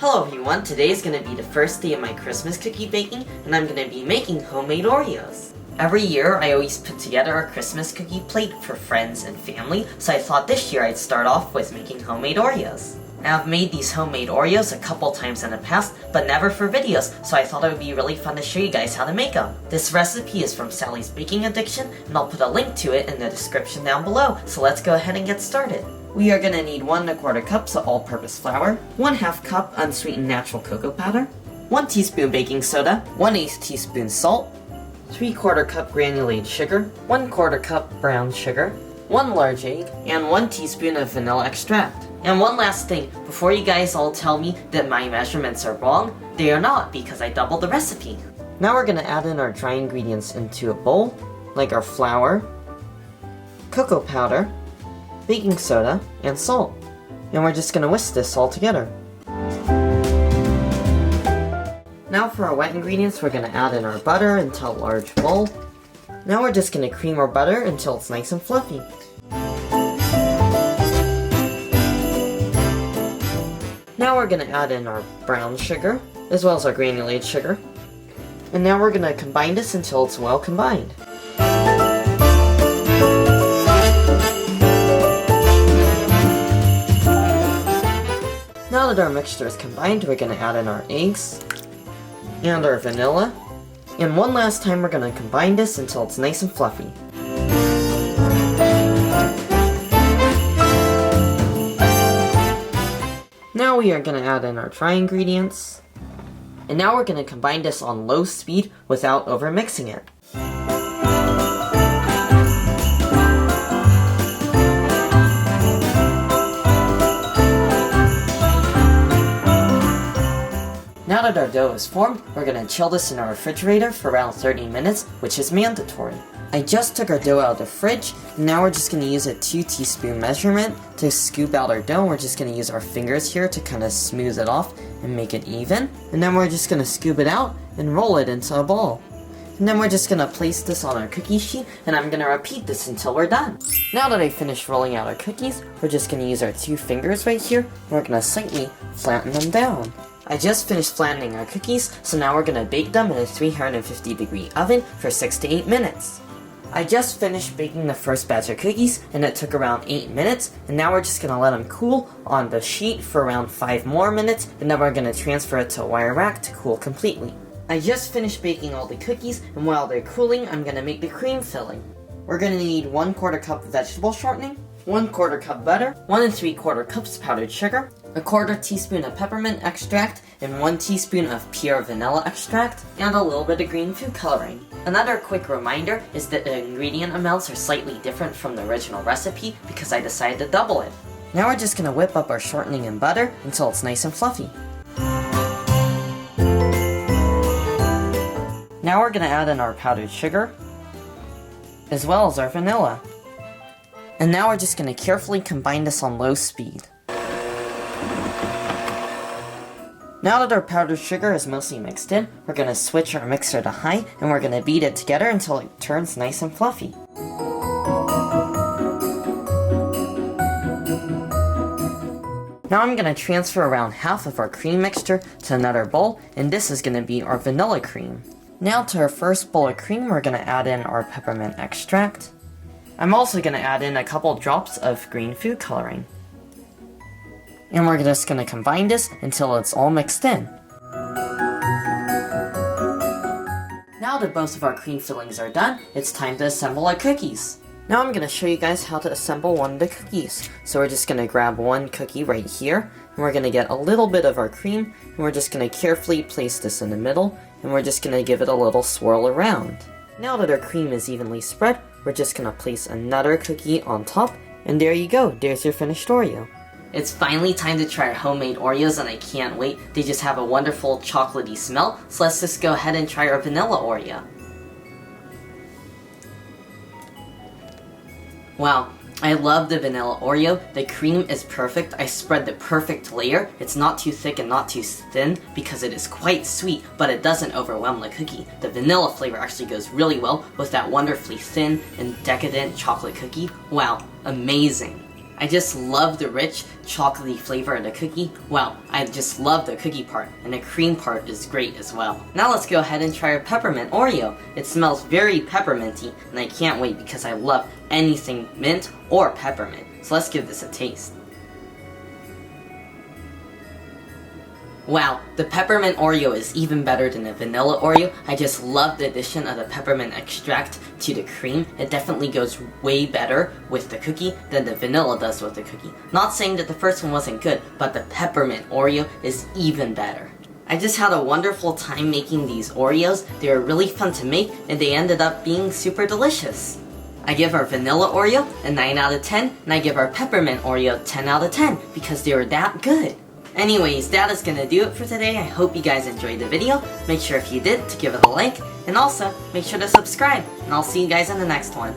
Hello everyone, today is going to be the first day of my Christmas cookie baking, and I'm going to be making homemade Oreos. Every year, I always put together a Christmas cookie plate for friends and family, so I thought this year I'd start off with making homemade Oreos. I've made these homemade Oreos a couple times in the past, but never for videos, so I thought it would be really fun to show you guys how to make them. This recipe is from Sally's Baking Addiction, and I'll put a link to it in the description down below, so let's go ahead and get started. We are going to need 1 1/4 cups of all-purpose flour, 1/2 cup unsweetened natural cocoa powder, 1 teaspoon baking soda, 1/8 teaspoon salt, 3/4 cup granulated sugar, 1/4 cup brown sugar, 1 large egg, and 1 teaspoon of vanilla extract. And one last thing, before you guys all tell me that my measurements are wrong, they are not because I doubled the recipe. Now we're going to add in our dry ingredients into a bowl, like our flour, cocoa powder, baking soda, and salt. And we're just going to whisk this all together. Now for our wet ingredients, we're going to add in our butter into a large bowl. Now we're just going to cream our butter until it's nice and fluffy. Now we're going to add in our brown sugar, as well as our granulated sugar. And now we're going to combine this until it's well combined. Now that our mixture is combined, we're going to add in our eggs and our vanilla. And one last time we're going to combine this until it's nice and fluffy. Now we are going to add in our dry ingredients. And now we're going to combine this on low speed without over mixing it. Now that our dough is formed, we're going to chill this in our refrigerator for around 30 minutes, which is mandatory. I just took our dough out of the fridge, and now we're just going to use a 2 teaspoon measurement to scoop out our dough. We're just going to use our fingers here to kind of smooth it off and make it even. And then we're just going to scoop it out and roll it into a ball. And then we're just going to place this on our cookie sheet, and I'm going to repeat this until we're done. Now that I finished rolling out our cookies, we're just going to use our 2 fingers right here, and we're going to slightly flatten them down. I just finished flattening our cookies, so now we're going to bake them in a 350-degree oven for 6 to 8 minutes. I just finished baking the first batch of cookies, and it took around 8 minutes, and now we're just going to let them cool on the sheet for around 5 more minutes, and then we're going to transfer it to a wire rack to cool completely. I just finished baking all the cookies, and while they're cooling, I'm going to make the cream filling. We're going to need 1/4 cup vegetable shortening, 1/4 cup butter, 1 3/4 cups powdered sugar, 1/4 teaspoon of peppermint extract, and 1 teaspoon of pure vanilla extract, and a little bit of green food coloring. Another quick reminder is that the ingredient amounts are slightly different from the original recipe because I decided to double it. Now we're just going to whip up our shortening and butter until it's nice and fluffy. Now we're going to add in our powdered sugar, as well as our vanilla. And now we're just going to carefully combine this on low speed. Now that our powdered sugar is mostly mixed in, we're going to switch our mixer to high, and we're going to beat it together until it turns nice and fluffy. Now I'm going to transfer around half of our cream mixture to another bowl, and this is going to be our vanilla cream. Now to our first bowl of cream, we're going to add in our peppermint extract. I'm also going to add in a couple drops of green food coloring. And we're just going to combine this until it's all mixed in. Now that both of our cream fillings are done, it's time to assemble our cookies. Now I'm going to show you guys how to assemble one of the cookies. So we're just going to grab one cookie right here, and we're going to get a little bit of our cream, and we're just going to carefully place this in the middle, and we're just going to give it a little swirl around. Now that our cream is evenly spread, we're just going to place another cookie on top, and there you go, there's your finished Oreo. It's finally time to try our homemade Oreos, and I can't wait. They just have a wonderful chocolatey smell, so let's just go ahead and try our vanilla Oreo. Wow, I love the vanilla Oreo. The cream is perfect. I spread the perfect layer. It's not too thick and not too thin because it is quite sweet, but it doesn't overwhelm the cookie. The vanilla flavor actually goes really well with that wonderfully thin and decadent chocolate cookie. Wow, amazing. I just love the rich, chocolatey flavor of the cookie. Well, I just love the cookie part, and the cream part is great as well. Now let's go ahead and try our peppermint Oreo. It smells very pepperminty, and I can't wait because I love anything mint or peppermint. So let's give this a taste. Wow, the peppermint Oreo is even better than the vanilla Oreo. I just love the addition of the peppermint extract to the cream. It definitely goes way better with the cookie than the vanilla does with the cookie. Not saying that the first one wasn't good, but the peppermint Oreo is even better. I just had a wonderful time making these Oreos. They were really fun to make, and they ended up being super delicious. I give our vanilla Oreo a 9 out of 10, and I give our peppermint Oreo 10 out of 10 because they were that good. Anyways, that is gonna do it for today. I hope you guys enjoyed the video. Make sure if you did to give it a like, and also make sure to subscribe, and I'll see you guys in the next one.